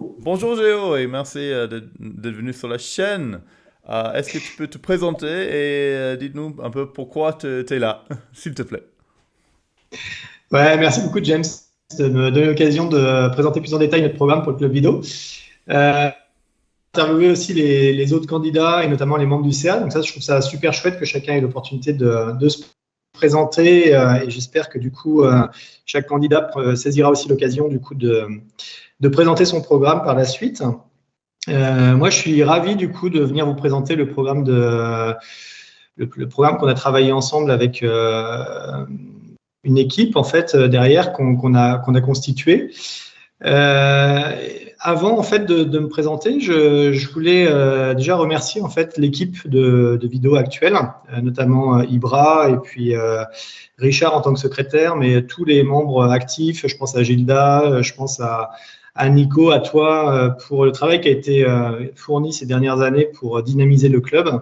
Bonjour Géo et merci d'être venu sur la chaîne. Est-ce que tu peux te présenter et dites-nous un peu pourquoi tu es là, s'il te plaît. Ouais, merci beaucoup James de me donner l'occasion de présenter plus en détail notre programme pour le club vidéo. Euh, Interviewer aussi les autres candidats et notamment les membres du CA. Donc ça, je trouve ça super chouette que chacun ait l'opportunité de se présenter et j'espère que du coup, chaque candidat saisira aussi l'occasion du coup de présenter son programme par la suite. Moi, je suis ravi du coup de venir vous présenter le programme le programme qu'on a travaillé ensemble avec une équipe en fait derrière qu'on a constituée. Euh, Avant en fait de me présenter, je voulais déjà remercier en fait l'équipe de vidéo actuelle, notamment Ibra et puis Richard en tant que secrétaire, mais tous les membres actifs. Je pense à Gilda, je pense à Nico, à toi pour le travail qui a été fourni ces dernières années pour dynamiser le club.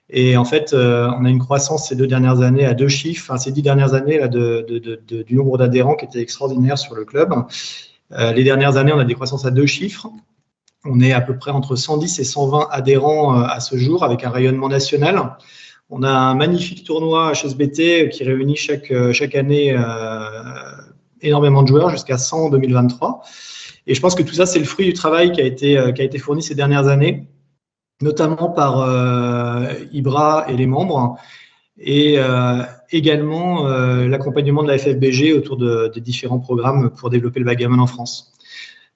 Et en fait, on a une croissance ces 2 dernières années à 2 chiffres, enfin, ces 10 dernières années là, du nombre d'adhérents qui était extraordinaire sur le club. Les dernières années, on a des croissances à 2 chiffres. On est à peu près entre 110 et 120 adhérents à ce jour avec un rayonnement national. On a un magnifique tournoi HSBT qui réunit chaque année énormément de joueurs jusqu'à 100 en 2023. Et je pense que tout ça, c'est le fruit du travail qui a été fourni ces dernières années, notamment par Ibra et les membres, et également l'accompagnement de la FFBG autour des différents programmes pour développer le backgammon en France.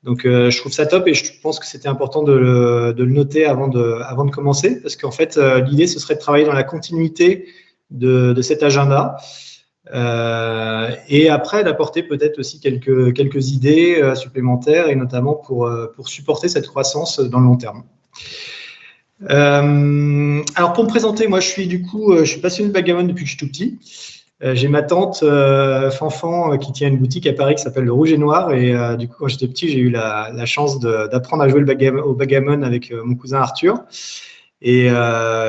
Donc je trouve ça top et je pense que c'était important de le noter avant de commencer, parce qu'en fait l'idée ce serait de travailler dans la continuité de cet agenda et après d'apporter peut-être aussi quelques idées supplémentaires et notamment pour supporter cette croissance dans le long terme. Alors pour me présenter, moi je suis passionné de backgammon depuis que je suis tout petit. J'ai ma tante Fanfan qui tient une boutique à Paris qui s'appelle le Rouge et Noir et du coup quand j'étais petit j'ai eu la chance d'apprendre à jouer au backgammon avec mon cousin Arthur et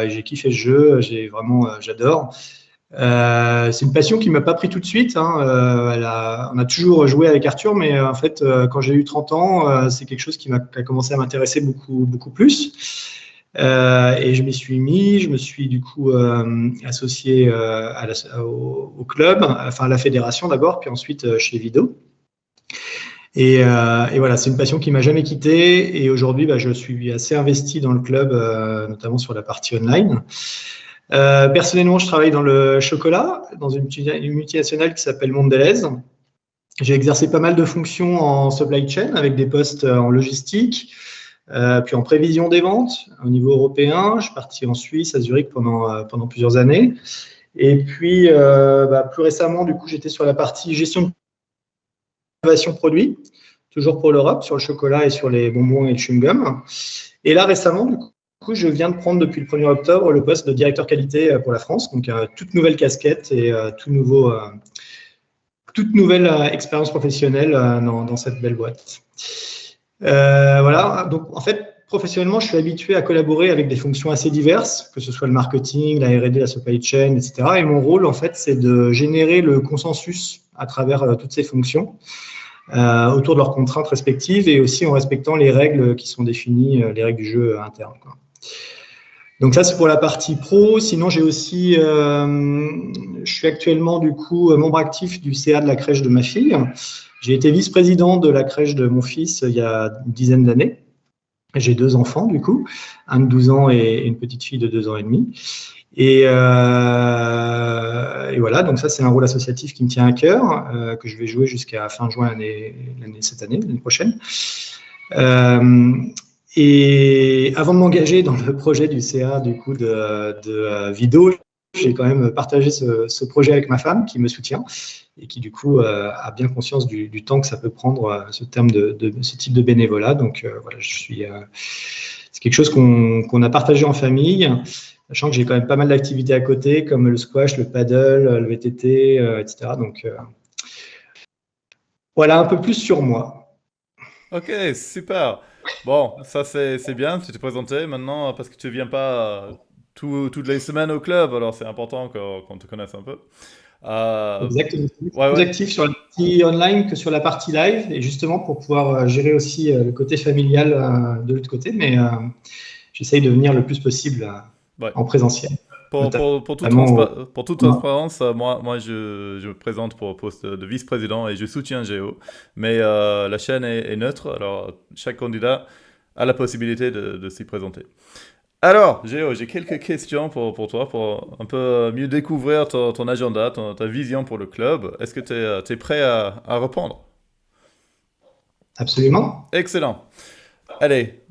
j'ai kiffé ce jeu, j'adore. C'est une passion qui m'a pas pris tout de suite, hein. On a toujours joué avec Arthur, mais en fait, quand j'ai eu 30 ans, c'est quelque chose qui a commencé à m'intéresser beaucoup, beaucoup plus. Et je m'y suis mis, je me suis du coup associé au club, enfin à la fédération d'abord, puis ensuite chez Vido. Et voilà, c'est une passion qui m'a jamais quitté. Et aujourd'hui, bah, je suis assez investi dans le club, notamment sur la partie online. Personnellement, je travaille dans le chocolat, dans une multinationale qui s'appelle Mondelez. J'ai exercé pas mal de fonctions en supply chain avec des postes en logistique, puis en prévision des ventes au niveau européen. Je suis parti en Suisse, à Zurich pendant plusieurs années. Et puis, plus récemment, du coup, j'étais sur la partie gestion d'innovation produit, toujours pour l'Europe, sur le chocolat et sur les bonbons et le chewing-gum. Et là, récemment, du coup, je viens de prendre depuis le 1er octobre le poste de directeur qualité pour la France. Donc, toute nouvelle casquette et toute nouvelle expérience professionnelle dans cette belle boîte. Voilà, donc en fait, professionnellement, je suis habitué à collaborer avec des fonctions assez diverses, que ce soit le marketing, la R&D, la supply chain, etc. Et mon rôle, en fait, c'est de générer le consensus à travers toutes ces fonctions autour de leurs contraintes respectives et aussi en respectant les règles qui sont définies, les règles du jeu interne, quoi. Donc ça, c'est pour la partie pro. Sinon, je suis actuellement du coup membre actif du CA de la crèche de ma fille. J'ai été vice-président de la crèche de mon fils il y a une dizaine d'années. J'ai 2 enfants du coup, un de 12 ans et une petite fille de 2 ans et demi. Et voilà, donc ça c'est un rôle associatif qui me tient à cœur, que je vais jouer jusqu'à fin juin l'année prochaine. Euh, et avant de m'engager dans le projet du CA du coup de Vido, j'ai quand même partagé ce projet avec ma femme qui me soutient et qui du coup a bien conscience du temps que ça peut prendre ce type de bénévolat. Donc voilà, c'est quelque chose qu'on a partagé en famille, sachant que j'ai quand même pas mal d'activités à côté comme le squash, le paddle, le VTT, etc. Donc voilà un peu plus sur moi. Ok, super. Bon, ça c'est bien, tu t'es présenté maintenant parce que tu viens pas toutes les semaines au club, alors c'est important qu'on te connaisse un peu. Exactement. Ouais, Plus ouais. actif sur la partie online que sur la partie live, et justement pour pouvoir gérer aussi le côté familial de l'autre côté, mais j'essaye de venir le plus possible Ouais. en présentiel, notamment Pour toute transparence, moi je me présente pour le poste de vice-président et je soutiens Géo. Mais la chaîne est neutre, alors chaque candidat a la possibilité de s'y présenter. Alors, Géo, j'ai quelques questions pour toi, pour un peu mieux découvrir ton agenda, ta vision pour le club. Est-ce que tu es prêt à répondre? absolument. Excellent. Allez,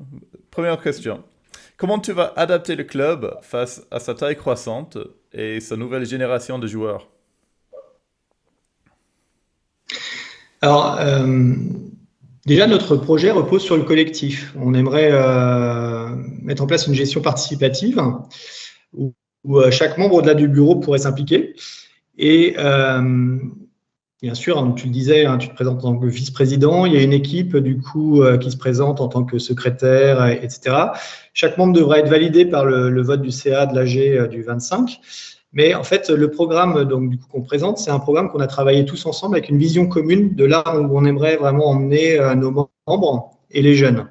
première question. Comment tu vas adapter le club face à sa taille croissante et sa nouvelle génération de joueurs? Alors, déjà, notre projet repose sur le collectif. On aimerait mettre en place une gestion participative où chaque membre au-delà du bureau pourrait s'impliquer. Et bien sûr, hein, tu le disais, hein, tu te présentes en tant que vice-président, il y a une équipe du coup qui se présente en tant que secrétaire, etc. Chaque membre devra être validé par le vote du CA de l'AG du 25. Mais en fait, le programme donc, du coup, qu'on présente, c'est un programme qu'on a travaillé tous ensemble avec une vision commune de là où on aimerait vraiment emmener nos membres et les jeunes.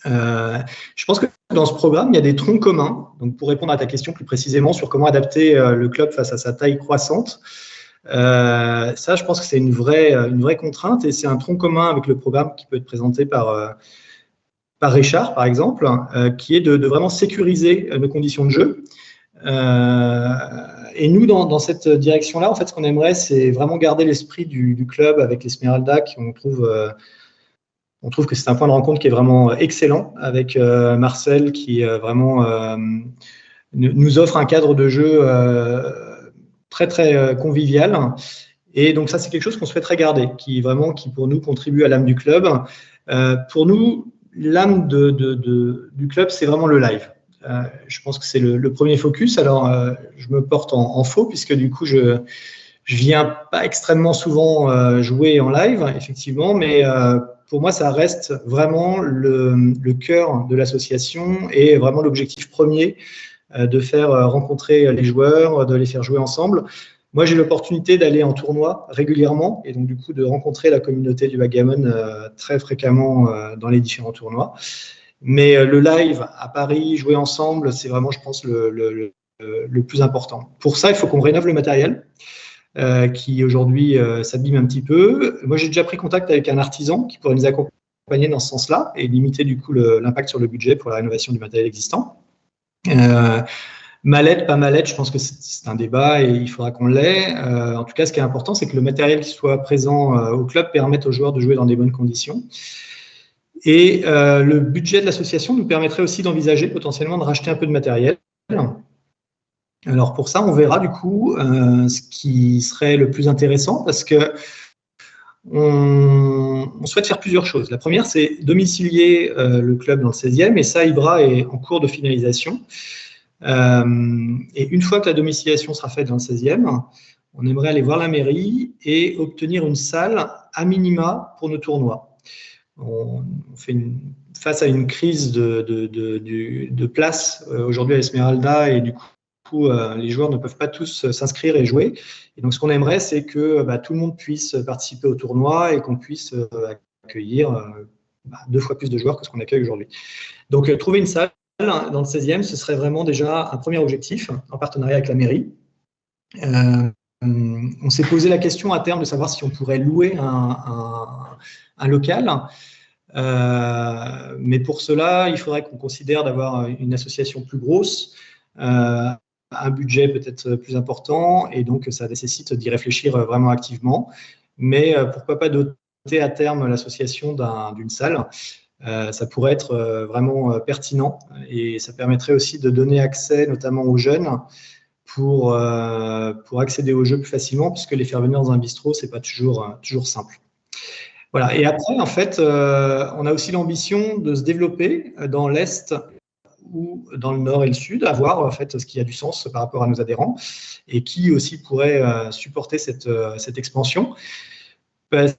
Je pense que dans ce programme, il y a des troncs communs. Donc, pour répondre à ta question plus précisément sur comment adapter le club face à sa taille croissante, ça, je pense que c'est une vraie contrainte et c'est un tronc commun avec le programme qui peut être présenté par Richard, par exemple, qui est de vraiment sécuriser nos conditions de jeu. Et nous, dans cette direction-là, en fait, ce qu'on aimerait, c'est vraiment garder l'esprit du club avec l'Esmeralda, on trouve que c'est un point de rencontre qui est vraiment excellent, avec Marcel qui vraiment nous offre un cadre de jeu très très convivial. Et donc ça, c'est quelque chose qu'on souhaiterait garder, qui pour nous contribue à l'âme du club. Pour nous, l'âme du club, c'est vraiment le live. Je pense que c'est le premier focus. Alors, je me porte en faux, puisque du coup, je viens pas extrêmement souvent jouer en live, effectivement, mais pour moi, ça reste vraiment le cœur de l'association et vraiment l'objectif premier de faire rencontrer les joueurs, de les faire jouer ensemble. Moi, j'ai l'opportunité d'aller en tournoi régulièrement et donc du coup de rencontrer la communauté du backgammon très fréquemment dans les différents tournois. Mais le live à Paris, jouer ensemble, c'est vraiment, je pense, le plus important. Pour ça, il faut qu'on rénove le matériel qui aujourd'hui s'abîme un petit peu. Moi, j'ai déjà pris contact avec un artisan qui pourrait nous accompagner dans ce sens-là et limiter du coup l'impact sur le budget pour la rénovation du matériel existant. Mallette, pas mallette, je pense que c'est un débat et il faudra qu'on l'ait. En tout cas, ce qui est important, c'est que le matériel qui soit présent au club permette aux joueurs de jouer dans des bonnes conditions. Et le budget de l'association nous permettrait aussi d'envisager potentiellement de racheter un peu de matériel. Alors pour ça, on verra du coup ce qui serait le plus intéressant parce que on souhaite faire plusieurs choses. La première, c'est domicilier le club dans le 16e et ça, Ibra est en cours de finalisation. Et une fois que la domiciliation sera faite dans le 16e, on aimerait aller voir la mairie et obtenir une salle à minima pour nos tournois. On fait face à une crise de place aujourd'hui à Esmeralda et du coup, les joueurs ne peuvent pas tous s'inscrire et jouer. Et donc, ce qu'on aimerait, c'est que tout le monde puisse participer au tournoi et qu'on puisse accueillir 2 fois plus de joueurs que ce qu'on accueille aujourd'hui. Donc, trouver une salle dans le 16e, ce serait vraiment déjà un premier objectif en partenariat avec la mairie. On s'est posé la question à terme de savoir si on pourrait louer un local. Mais pour cela, il faudrait qu'on considère d'avoir une association plus grosse, un budget peut-être plus important, et donc ça nécessite d'y réfléchir vraiment activement. Mais pourquoi pas doter à terme l'association d'une salle? Ça pourrait être vraiment pertinent et ça permettrait aussi de donner accès notamment aux jeunes pour accéder aux jeux plus facilement, puisque les faire venir dans un bistrot, c'est pas toujours simple. Voilà. Et après, en fait, on a aussi l'ambition de se développer dans l'Est ou dans le Nord et le Sud, à voir en fait ce qui a du sens par rapport à nos adhérents et qui aussi pourrait supporter cette expansion. Parce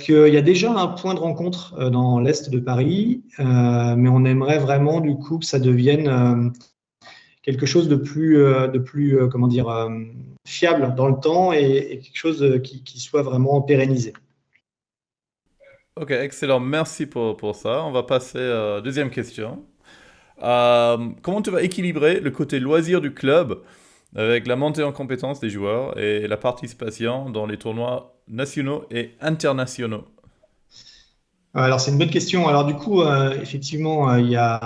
qu'il y a déjà un point de rencontre dans l'Est de Paris, mais on aimerait vraiment du coup que ça devienne quelque chose de plus, comment dire, fiable dans le temps et quelque chose qui soit vraiment pérennisé. Ok, excellent. Merci pour ça. On va passer à la deuxième question. Comment tu vas équilibrer le côté loisir du club avec la montée en compétence des joueurs et la participation dans les tournois nationaux et internationaux? Alors, c'est une bonne question. Alors, du coup, effectivement, il y a,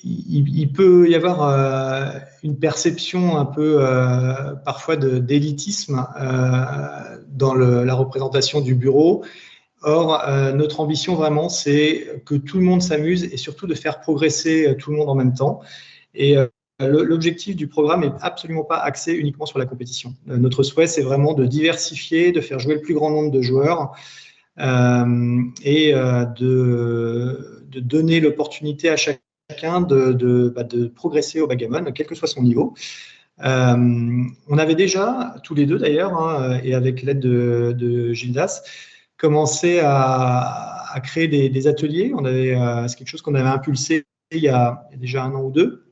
il peut y avoir une perception un peu parfois d'élitisme dans la représentation du bureau. Or, notre ambition vraiment, c'est que tout le monde s'amuse et surtout de faire progresser tout le monde en même temps. Et l'objectif du programme n'est absolument pas axé uniquement sur la compétition. Notre souhait, c'est vraiment de diversifier, de faire jouer le plus grand nombre de joueurs et de donner l'opportunité à chacun de progresser au backgammon, quel que soit son niveau. On avait déjà, tous les deux d'ailleurs, hein, et avec l'aide de Gildas, commencé à créer des ateliers. C'est quelque chose qu'on avait impulsé il y a déjà 1 an ou 2.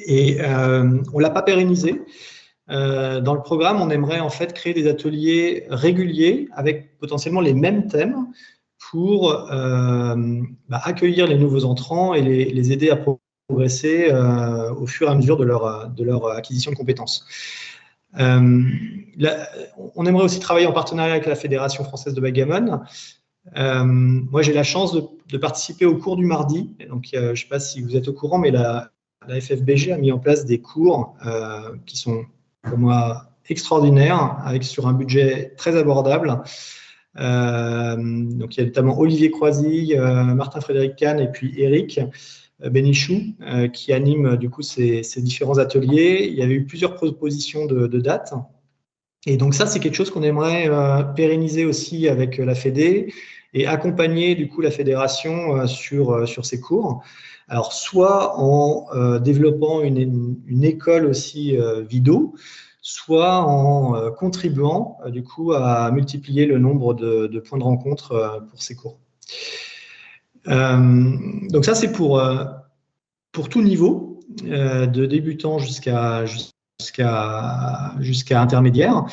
Et on ne l'a pas pérennisé. Dans le programme, on aimerait en fait créer des ateliers réguliers avec potentiellement les mêmes thèmes pour accueillir les nouveaux entrants et les aider à progresser au fur et à mesure de leur acquisition de compétences. On aimerait aussi travailler en partenariat avec la Fédération française de backgammon. Moi, j'ai la chance de participer au cours du mardi. Donc, je ne sais pas si vous êtes au courant, mais la FFBG a mis en place des cours qui sont pour moi extraordinaires, sur un budget très abordable. Donc, il y a notamment Olivier Croisille, Martin-Frédéric Kahn et puis Eric Bénichou qui animent du coup ces différents ateliers. Il y avait eu plusieurs propositions de dates. Et donc ça, c'est quelque chose qu'on aimerait pérenniser aussi avec la Fédé et accompagner du coup la fédération sur ces cours. Alors soit en développant une école aussi vidéo, soit en contribuant du coup à multiplier le nombre de points de rencontre pour ces cours. Donc ça, c'est pour tout niveau, de débutant jusqu'à intermédiaire.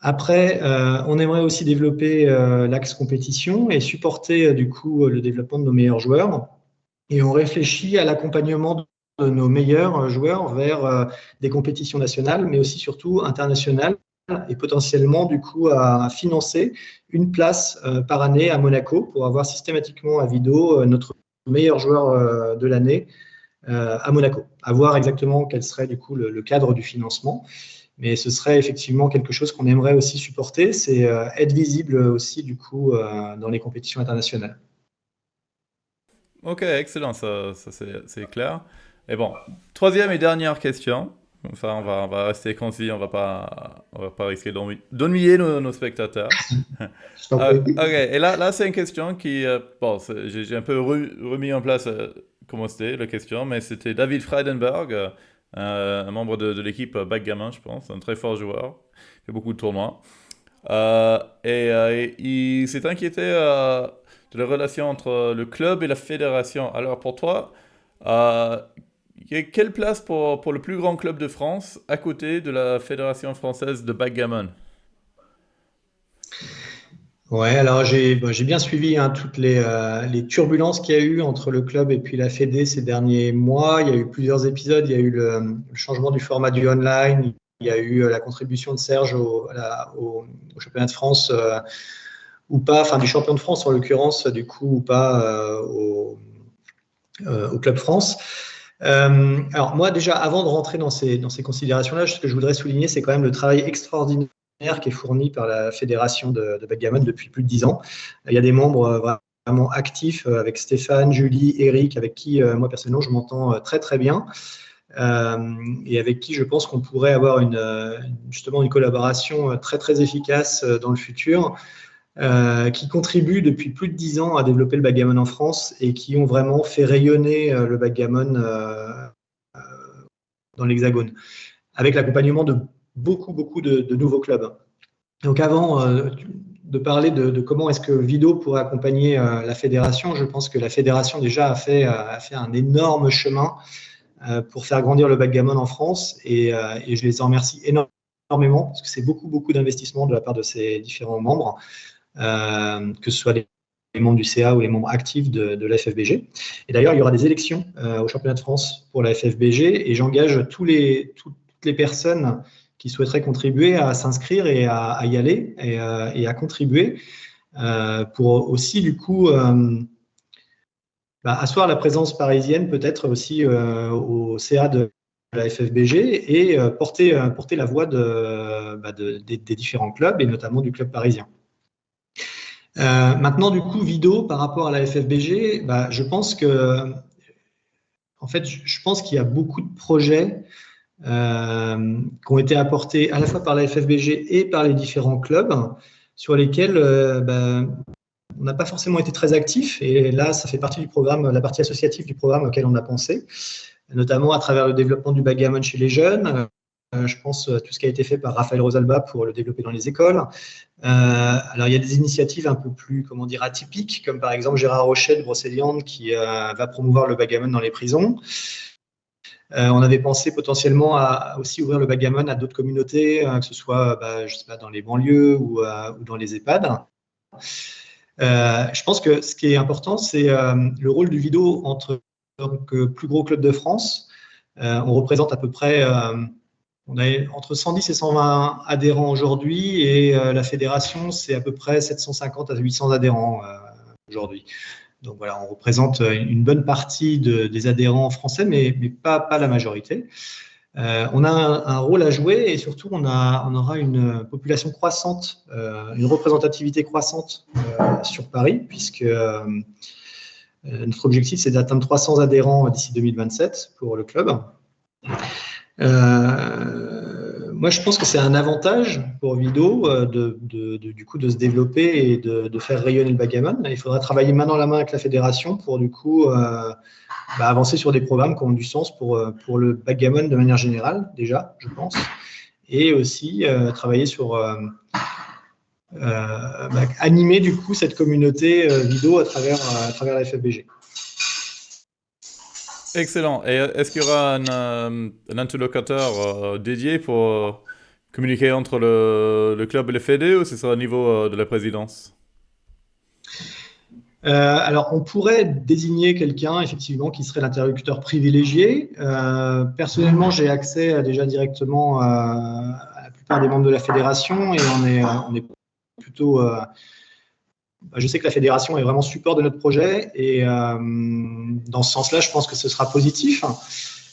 Après, on aimerait aussi développer l'axe compétition et supporter du coup le développement de nos meilleurs joueurs. Et on réfléchit à l'accompagnement de nos meilleurs joueurs vers des compétitions nationales, mais aussi surtout internationales, et potentiellement du coup à financer une place par année à Monaco pour avoir systématiquement à Vido notre meilleur joueur de l'année à Monaco. À voir exactement quel serait du coup le cadre du financement. Mais ce serait effectivement quelque chose qu'on aimerait aussi supporter, c'est être visible aussi du coup dans les compétitions internationales. Ok, excellent, ça c'est clair. Et bon, troisième et dernière question. Enfin, on va rester concis, on va pas risquer d'ennuyer nos spectateurs. Je t'en prie. Ok, et là c'est une question qui, bon, j'ai un peu remis en place comment c'était la question, mais c'était David Freidenberg, un membre de l'équipe Backgammon, je pense, un très fort joueur, il fait beaucoup de tournois. Et il s'est inquiété de la relation entre le club et la fédération. Alors pour toi, euh, quelle place pour le plus grand club de France à côté de la Fédération française de backgammon? Ouais, alors j'ai bien suivi toutes les turbulences qu'il y a eu entre le club et puis la Fédé ces derniers mois. Il y a eu plusieurs épisodes. Il y a eu le changement du format du online. Il y a eu la contribution de Serge au championnat de France ou pas, enfin du champion de France en l'occurrence, du coup, ou pas au Club France. Alors moi déjà, avant de rentrer dans ces considérations-là, ce que je voudrais souligner, c'est quand même le travail extraordinaire qui est fourni par la fédération de backgammon depuis plus de 10 ans. Il y a des membres vraiment actifs avec Stéphane, Julie, Eric, avec qui moi personnellement je m'entends très très bien et avec qui je pense qu'on pourrait avoir justement une collaboration très très efficace dans le futur. Qui contribuent depuis plus de 10 ans à développer le backgammon en France et qui ont vraiment fait rayonner le backgammon dans l'Hexagone, avec l'accompagnement de beaucoup de nouveaux clubs. Donc avant de parler de comment est-ce que Vido pourrait accompagner la fédération, je pense que la fédération déjà a fait un énorme chemin pour faire grandir le backgammon en France. Et je les en remercie énormément parce que c'est beaucoup d'investissement de la part de ces différents membres, que ce soit les membres du CA ou les membres actifs de la FFBG. Et d'ailleurs, il y aura des élections au championnat de France pour la FFBG et j'engage toutes les personnes qui souhaiteraient contribuer à s'inscrire et à y aller et à contribuer pour aussi, du coup, asseoir la présence parisienne peut-être aussi au CA de la FFBG et porter la voix des différents clubs et notamment du club parisien. Maintenant, du coup, Vido, par rapport à la FFBG, je pense qu'il y a beaucoup de projets qui ont été apportés à la fois par la FFBG et par les différents clubs sur lesquels on n'a pas forcément été très actifs. Et là, ça fait partie du programme, la partie associative du programme auquel on a pensé, notamment à travers le développement du backgammon chez les jeunes. Je pense à tout ce qui a été fait par Raphaël Rosalba pour le développer dans les écoles. Alors, il y a des initiatives un peu plus, atypiques, comme par exemple Gérard Rochet de Brocéliande qui va promouvoir le backgammon dans les prisons. On avait pensé potentiellement à aussi ouvrir le backgammon à d'autres communautés, que ce soit je sais pas, dans les banlieues ou dans les EHPAD. Je pense que ce qui est important, c'est le rôle du Vido en tant que plus gros club de France. On représente à peu près, on a entre 110 et 120 adhérents aujourd'hui et la fédération, c'est à peu près 750 à 800 adhérents aujourd'hui. Donc voilà, on représente une bonne partie des adhérents français, mais pas la majorité. On a un rôle à jouer et surtout on aura une population croissante, une représentativité croissante sur Paris, puisque notre objectif c'est d'atteindre 300 adhérents d'ici 2027 pour le club. Moi, je pense que c'est un avantage pour Vido du coup, de se développer et de faire rayonner le backgammon. Il faudra travailler main dans la main avec la fédération pour du coup avancer sur des programmes qui ont du sens pour le backgammon de manière générale, déjà, je pense, et aussi travailler sur animer du coup cette communauté Vido à travers la FFBG. Excellent. Et est-ce qu'il y aura un interlocuteur dédié pour communiquer entre le club et le fédé ou ce sera au niveau de la présidence? Alors, on pourrait désigner quelqu'un, effectivement, qui serait l'interlocuteur privilégié. Personnellement, j'ai accès déjà directement à la plupart des membres de la fédération et on est plutôt... je sais que la fédération est vraiment support de notre projet et dans ce sens-là, je pense que ce sera positif.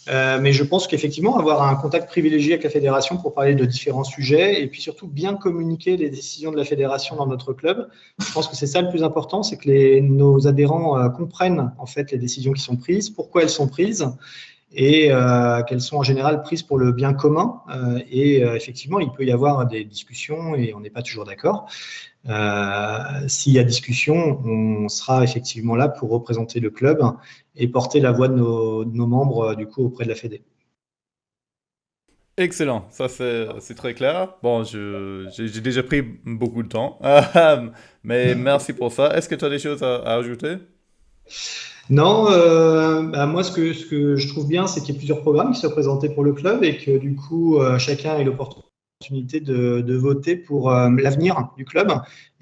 Mais je pense qu'effectivement, avoir un contact privilégié avec la fédération pour parler de différents sujets et puis surtout bien communiquer les décisions de la fédération dans notre club, je pense que c'est ça le plus important, c'est que nos adhérents comprennent en fait les décisions qui sont prises, pourquoi elles sont prises et qu'elles sont en général prises pour le bien commun. Et effectivement, il peut y avoir des discussions et on n'est pas toujours d'accord. S'il y a discussion, on sera effectivement là pour représenter le club et porter la voix de nos membres du coup auprès de la Fédé. Excellent, ça c'est très clair. Bon, j'ai déjà pris beaucoup de temps, mais merci pour ça. Est-ce que tu as des choses à ajouter? Non, moi ce que je trouve bien, c'est qu'il y a plusieurs programmes qui sont présentés pour le club et que du coup chacun ait l'opportunité de voter pour l'avenir du club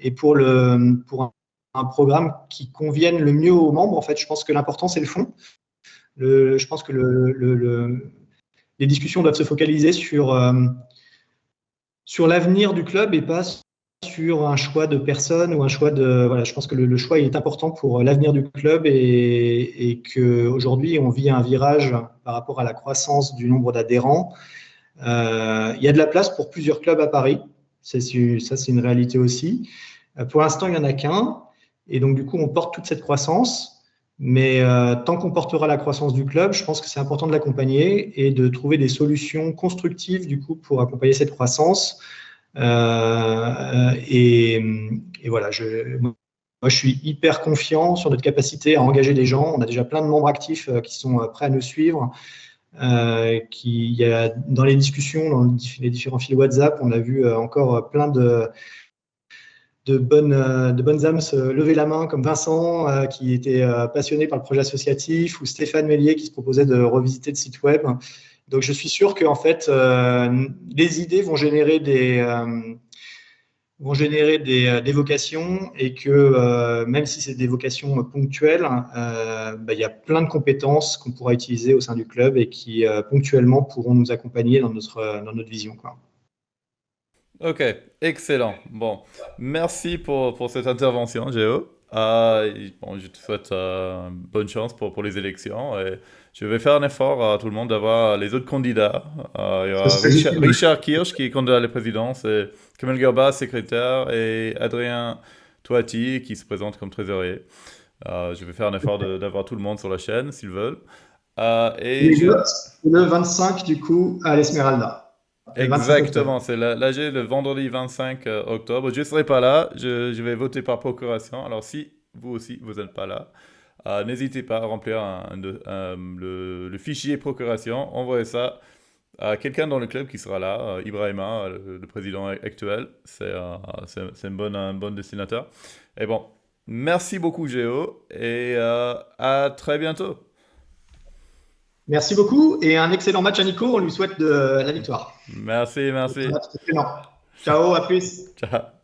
et pour un programme qui convienne le mieux aux membres. En fait, je pense que l'important c'est le fond. Je pense que les discussions doivent se focaliser sur l'avenir du club et pas sur un choix de personne ou un choix de... Voilà, je pense que le choix est important pour l'avenir du club et qu'aujourd'hui, on vit un virage par rapport à la croissance du nombre d'adhérents. Il y a de la place pour plusieurs clubs à Paris. Ça, c'est une réalité aussi. Pour l'instant, il n'y en a qu'un. Et donc, du coup, on porte toute cette croissance. Mais tant qu'on portera la croissance du club, je pense que c'est important de l'accompagner et de trouver des solutions constructives du coup pour accompagner cette croissance. Et voilà, moi, je suis hyper confiant sur notre capacité à engager des gens. On a déjà plein de membres actifs qui sont prêts à nous suivre. Il y a, dans les discussions, dans les différents fils WhatsApp, on a vu encore plein de bonnes âmes se lever la main, comme Vincent, qui était passionné par le projet associatif, ou Stéphane Mélier, qui se proposait de revisiter le site web. Donc, je suis sûr qu'en fait, les idées vont générer des vocations et que même si c'est des vocations ponctuelles, il y a plein de compétences qu'on pourra utiliser au sein du club et qui ponctuellement pourront nous accompagner dans notre vision, quoi. Ok, excellent. Bon, merci pour cette intervention, Géo. Bon, je te souhaite bonne chance pour les élections et je vais faire un effort à tout le monde d'avoir les autres candidats. Il y Ce aura serait utile. Richard Kirsch qui est candidat à la présidence et Kamel Garba, secrétaire, et Adrien Toati qui se présente comme trésorier. Je vais faire un effort d'avoir tout le monde sur la chaîne s'ils veulent. Et Les je, votes, le 25, du coup, à l'Esmeralda. Le 25 octobre. Exactement, c'est l'AG le vendredi 25 octobre. Je ne serai pas là, je vais voter par procuration. Alors si vous aussi, vous n'êtes pas là, n'hésitez pas à remplir le fichier procuration, envoyez ça à quelqu'un dans le club qui sera là, Ibrahima, le président actuel. C'est un bon destinateur. Et bon, merci beaucoup Géo et à très bientôt. Merci beaucoup et un excellent match à Nico. On lui souhaite la victoire. Merci, Un merci. match excellent. Ciao, à plus. Ciao.